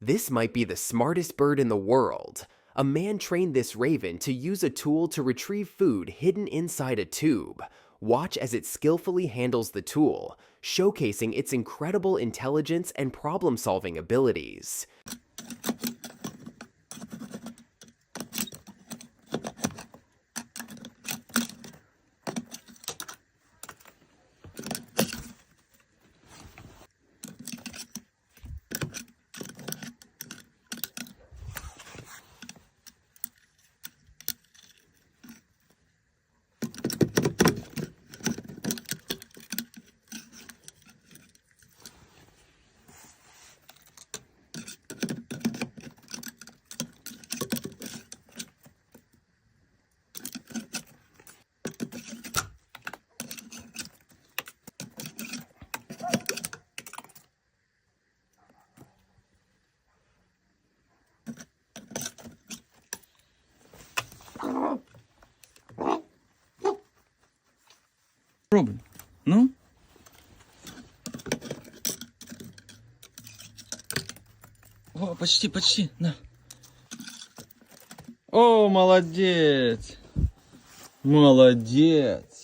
This might be the smartest bird in the world. A man trained this raven to use a tool to retrieve food hidden inside a tube. Watch as it skillfully handles the tool, showcasing its incredible intelligence and problem-solving abilities. Пробуй. Ну? О, почти, почти. На. О, молодец. Молодец.